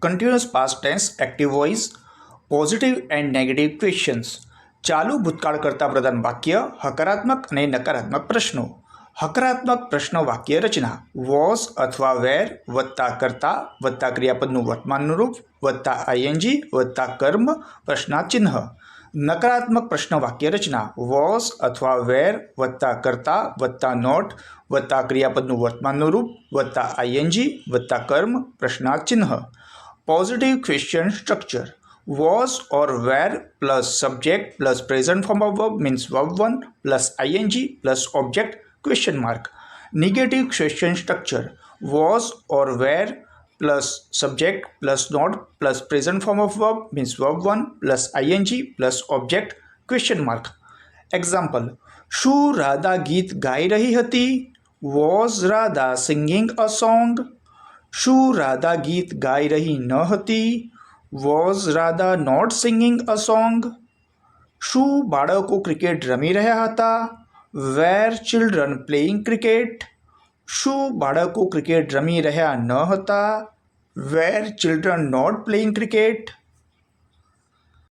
Continuous past tense, active voice, positive and negative questions. ચાલુ ભૂતકાળ કરતા પ્રધાન વાક્ય, હકારાત્મક અને નકારાત્મક પ્રશ્નો. હકારાત્મક પ્રશ્ન વાક્ય રચના: વોઝ અથવા વેર વત્તા કર્તા વત્તા ક્રિયાપદનું વર્તમાનનું રૂપ વત્તા આઈએનજી વત્તા કર્મ પ્રશ્નાર્થ ચિહ્ન. નકારાત્મક પ્રશ્ન વાક્ય રચના: વોઝ અથવા વેર વત્તા કર્તા વત્તા નોટ વત્તા ક્રિયાપદનું વર્તમાનનું રૂપ વત્તા આઈએનજી વત્તા કર્મ પ્રશ્નાર્થ ચિહ્ન. Positive question structure: was or were plus subject plus present form of verb means verb 1 plus ing plus object question mark. Negative question structure: was or were plus subject plus not plus present form of verb means verb 1 plus ing plus object question mark. Example: શું રાધા ગીત ગાઈ રહી હતી? Was Radha singing a song? શું રાધા ગીત ગાઈ રહી ન હતી? Was Radha not singing a song? શું બાળકો ક્રિકેટ રમી રહ્યા હતા? Were children playing cricket? શું બાળકો ક્રિકેટ રમી રહ્યા ન હતા? Were children not playing cricket?